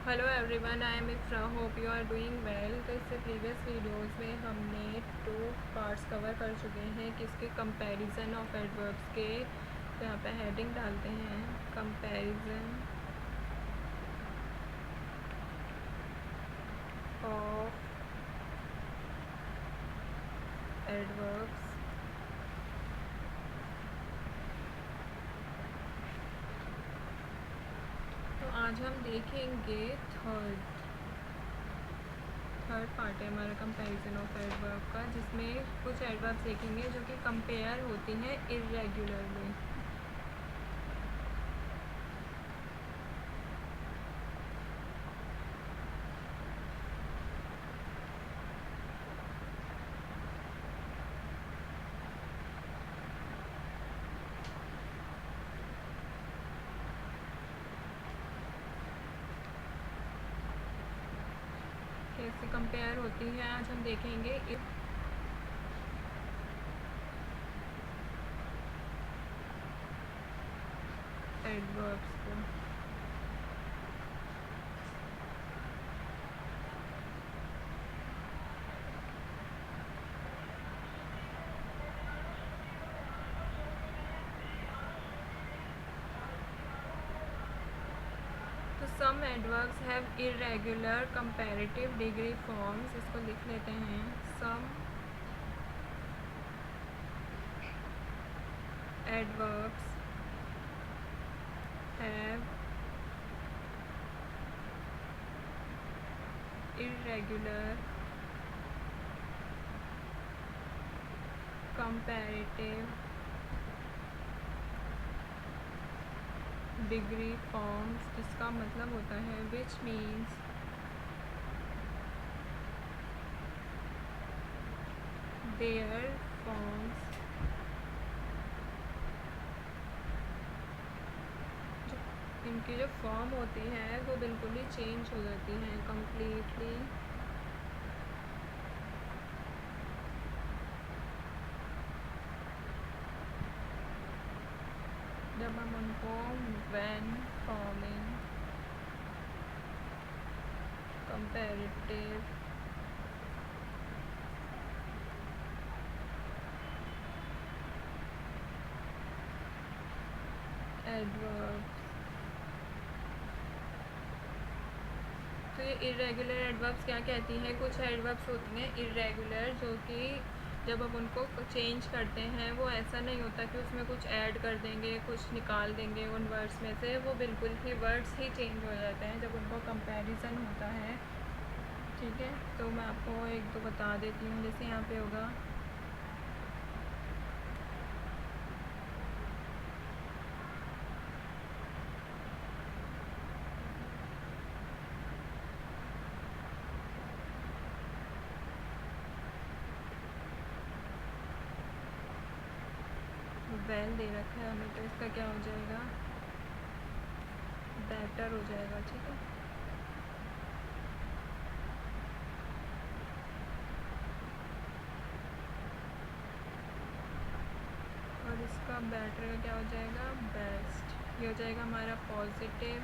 Hello everyone, I am Ifra, hope you are doing well. तो इससे previous videos में हमने 2 पार्ट्स कवर कर चुके हैं किसके कंपैरिजन ऑफ एडवर्ब्स के। तो यहाँ पे हेडिंग डालते हैं कंपैरिजन ऑफ एडवर्ब्स। तो आज हम देखेंगे थर्ड पार्ट है हमारा कंपैरिजन ऑफ एडवर्ब का, जिसमें कुछ एडवर्ब्स देखेंगे जो कि कंपेयर होती हैं इर्रेगुलरली। कैसे कंपेयर होती है आज हम देखेंगे एडवर्ब्स को। तो some adverbs have irregular comparative degree forms. इसको लिख लेते हैं। Some adverbs have irregular comparative degree forms, जिसका मतलब होता है which means their forms इनकी जो फॉर्म होती है वो बिल्कुल ही चेंज हो जाती हैं कम्प्लीटली। जब हम उनको व्हेन फॉर्मिंग कंपैरेटिव एडवर्ब्स। तो ये इर्रेगुलर एडवर्ब्स क्या कहती हैं? कुछ एडवर्ब्स होती हैं इर्रेगुलर, जो कि जब हम उनको चेंज करते हैं वो ऐसा नहीं होता कि उसमें कुछ ऐड कर देंगे, कुछ निकाल देंगे उन वर्ड्स में से। वो बिल्कुल ही वर्ड्स ही चेंज हो जाते हैं जब उनको कंपैरिजन होता है। ठीक है, तो मैं आपको एक दो बता देती हूँ। जैसे यहाँ पे होगा वेल दे रखा है हमें, तो इसका क्या हो जाएगा? बेटर हो जाएगा। ठीक है, और इसका बेटर का क्या हो जाएगा? बेस्ट। ये हो जाएगा हमारा पॉजिटिव,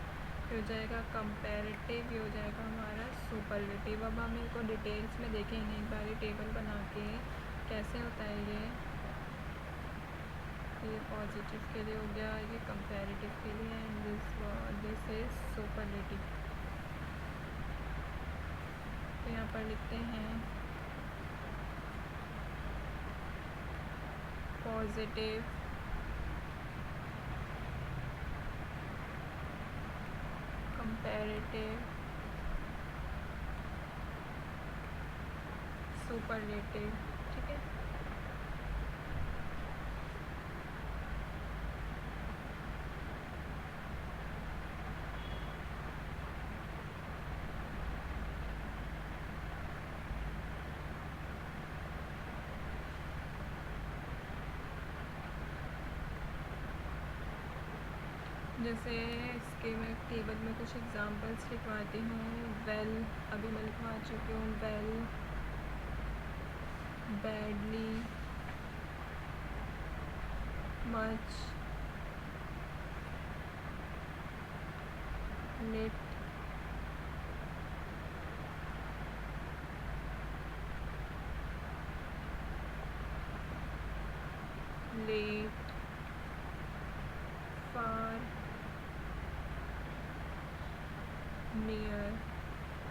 ये हो जाएगा कंपैरेटिव, ये हो जाएगा हमारा सुपरलेटिव। अब हम इनको डिटेल्स में देखेंगे एक बार टेबल बना के कैसे होता है ये पॉजिटिव के लिए हो गया, ये कंपैरेटिव के लिए, एंड दिस इज सुपरलेटिव। तो यहाँ पर लिखते हैं पॉजिटिव, कंपैरेटिव, सुपरलेटिव। ठीक है, जैसे इसके मैं टेबल में कुछ एग्जांपल्स लिखवाती हूँ। वेल अभी मैं लिखवा चुकी हूँ। Well, badly, much, little, late, far, near.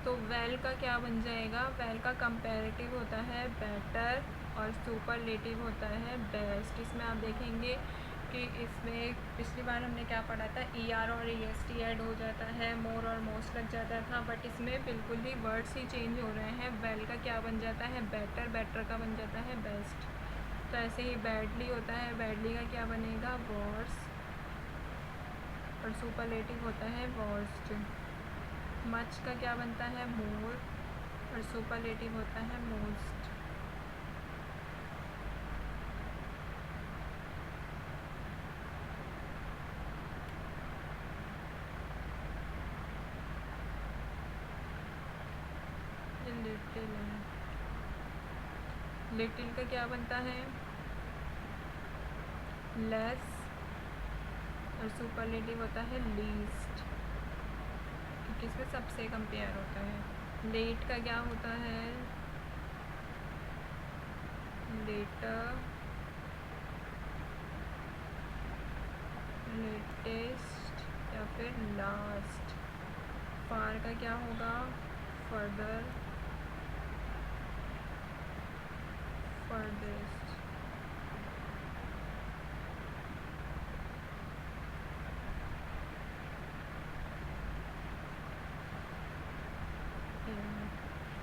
तो वेल का क्या बन जाएगा? वेल का कंपैरेटिव होता है बेटर और सुपरलेटिव होता है बेस्ट। इसमें आप देखेंगे कि इसमें पिछली बार हमने क्या पढ़ा था, ER और EST ऐड हो जाता है, मोर और मोस्ट लग जाता था, बट इसमें बिल्कुल ही वर्ड्स ही चेंज हो रहे हैं। वेल का क्या बन जाता है? बेटर, बेटर का बन जाता है बेस्ट। तो ऐसे ही बैडली होता है, बैडली का क्या बनेगा? वर्स, और सुपरलेटिव होता है वर्स्ट। मच का क्या बनता है? मोर, और सुपरलेटिव होता है मोस्ट। लिटिल, लिटिल का क्या बनता है? लेस, और सुपरलेटिव होता है लीस्ट, क्योंकि इसमें सबसे कंपेयर होता है। लेट का क्या होता है? लेटर, लेटेस्ट, या फिर लास्ट। फार का क्या होगा? Further, farthest.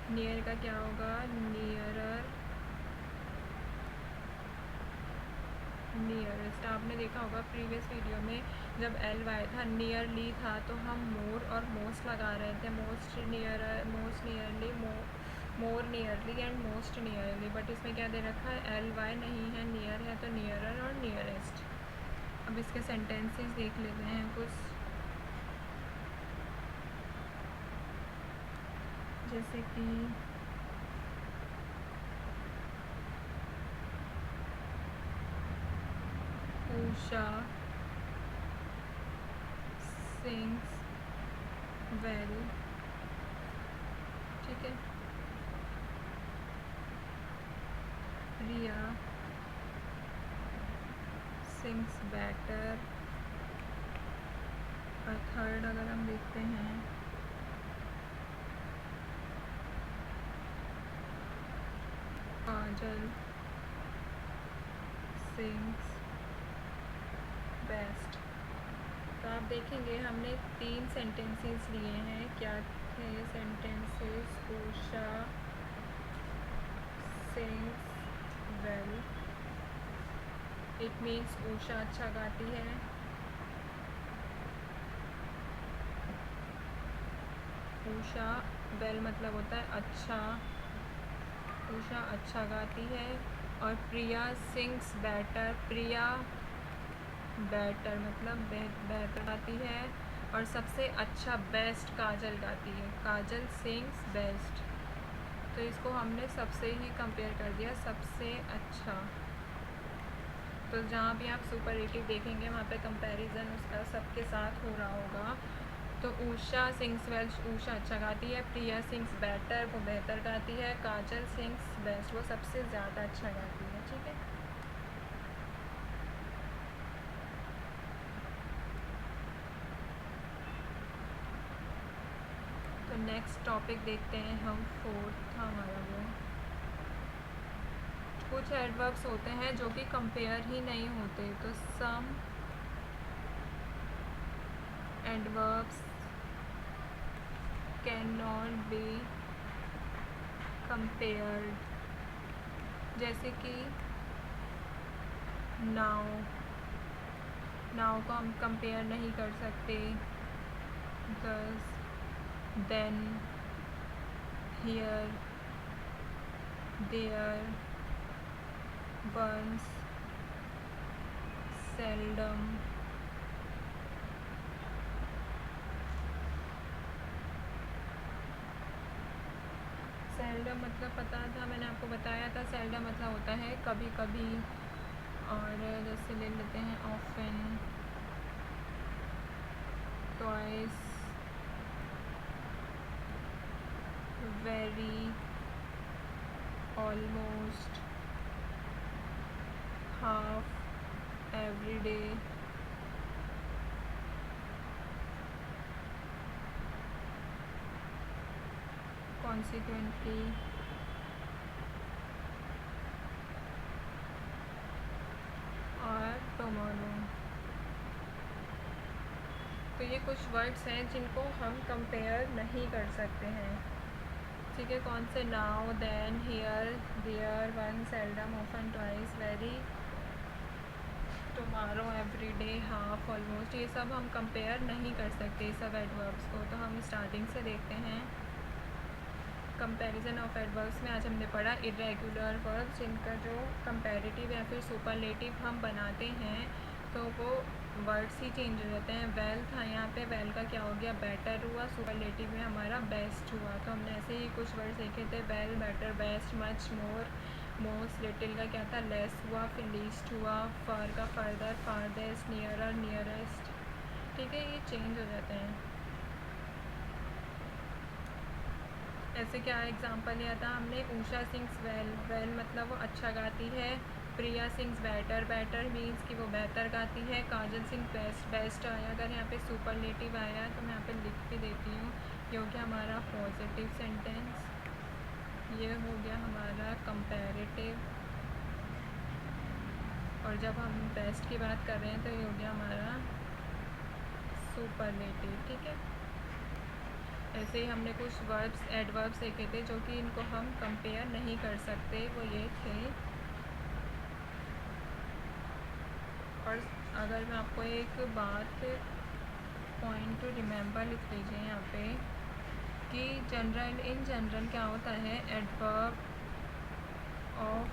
नियर का क्या होगा? Nearer, nearest. आपने देखा होगा प्रीवियस वीडियो में जब LY था, नियरली था, तो हम मोर और मोस्ट लगा रहे थे। Most near, most nearly, more nearly and most nearly. But इसमें क्या दे रखा है? LY नहीं है, नियर है, तो नियरर और नियरेस्ट। अब इसके सेंटेंसेस देख लेते हैं कुछ, जैसे कि उषा सिंग्स वेल, ठीक है। रिया सिंग्स बेटर। और थर्ड अगर हम देखते हैं, काजल सिंग्स बेस्ट। तो आप देखेंगे हमने 3 सेंटेंसेस लिए हैं। क्या थे sentences? Usha sings well, it means Usha अच्छा गाती है। उषा वेल मतलब होता है अच्छा, उषा अच्छा गाती है। और प्रिया सिंग्स बेटर, प्रिया बेटर मतलब बेहतर गाती है। और सबसे अच्छा बेस्ट काजल गाती है, काजल सिंग्स बेस्ट। तो इसको हमने सबसे ही कंपेयर कर दिया, सबसे अच्छा। तो जहाँ भी आप सुपरलेटिव देखेंगे वहाँ पे कंपैरिजन उसका सबके साथ हो रहा होगा। तो उषा सिंग्स वेल, उषा अच्छा गाती है। प्रिया सिंग्स बेटर, वो बेहतर गाती है। काजल सिंग्स बेस्ट, वो सबसे ज़्यादा अच्छा गाती है, ठीक है। तो नेक्स्ट टॉपिक देखते हैं हम, फोर्थ था हमारा वो। कुछ एडवर्ब्स होते हैं जो कि कंपेयर ही नहीं होते। तो some adverbs can not be compared, जैसे कि नाउ, नाउ को हम कंपेयर नहीं कर सकते। Thus, then, here, there, once, seldom. Seldom मतलब पता था, मैंने आपको बताया था। सेल्डम मतलब होता है कभी कभी। और जैसे ले लेते हैं often, twice, very, almost, half, every day, consequently, और tomorrow। तो ये कुछ वर्ड्स हैं जिनको हम कंपेयर नहीं कर सकते हैं, ठीक है। कौन से? Now, then, here, there, one, seldom, often, twice, very, tomorrow, every day, half, almost, ये सब हम कंपेयर नहीं कर सकते सब एडवर्ब्स को। तो हम स्टार्टिंग से देखते हैं। कंपैरिजन ऑफ एडवर्ब्स में आज हमने पढ़ा इरेगुलर वर्ब्स जिनका जो कंपैरेटिव या फिर सुपरलेटिव हम बनाते हैं तो वो वर्ड्स ही चेंज हो जाते हैं। वेल था यहाँ पे, वेल का क्या हो गया? बेटर हुआ। सुपरलेटिव में हमारा बेस्ट हुआ। तो हमने ऐसे ही कुछ वर्ड्स देखे थे, वेल, बेटर, बेस्ट, मच, मोर, मोस्ट। लिटिल का क्या था? लेस हुआ। फिर लीस्ट हुआ। फार का फर्दर, फारदेस्ट, नियरर, नियरेस्ट, ठीक है। ये चेंज हो जाते हैं। ऐसे क्या एग्जांपल लिया था हमने? उषा सिंग्स वेल, वेल मतलब वो अच्छा गाती है। प्रिया सिंग्स बेटर, बेटर मीन्स कि वो बेहतर गाती है। काजल सिंह बेस्ट, बेस्ट आया। अगर यहाँ पे सुपरलेटिव आया तो मैं यहाँ पे लिख भी देती हूँ, ये हो गया हमारा पॉजिटिव सेंटेंस, ये हो गया हमारा कंपैरेटिव। और जब हम बेस्ट की बात कर रहे हैं तो ये हो गया हमारा सुपरलेटिव, ठीक है। ऐसे ही हमने कुछ वर्ब्स, एडवर्ब्स देखे थे जो कि इनको हम कंपेयर नहीं कर सकते, वो ये थे। और अगर मैं आपको एक बात पॉइंट टू रिमेंबर लिख लीजिए यहाँ पे कि जनरल, इन जनरल क्या होता है? Adverb of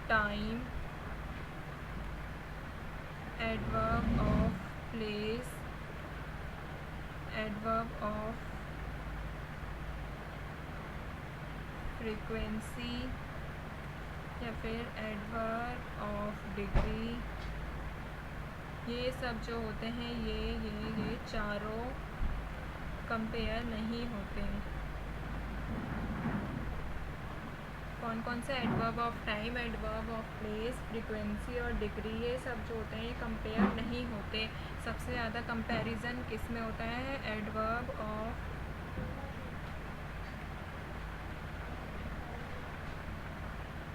time, adverb of place, adverb of frequency या फिर एडवर्ब ऑफ डिग्री, ये सब जो होते हैं ये चारों कंपेयर नहीं होते। कौन कौन से? Adverb of time, adverb of place, frequency और डिग्री, ये सब जो होते हैं ये कंपेयर नहीं होते। सबसे ज़्यादा कंपैरिजन किस में होता है? एडवर्ब ऑफ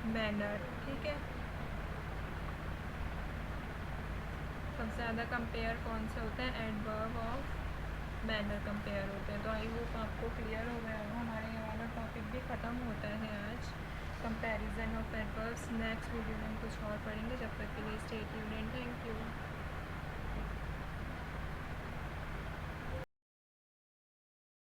मैनर, ठीक है। सबसे ज़्यादा कंपेयर कौन से होते हैं? एडवर्ब ऑफ मैनर कंपेयर होते हैं। तो आई होप आपको क्लियर हो गया होगा। हमारा ये वाला टॉपिक भी ख़त्म होता है आज, comparison of adverbs. Next video में हम कुछ और पढ़ेंगे। जब तक के लिए stay tuned and thank you.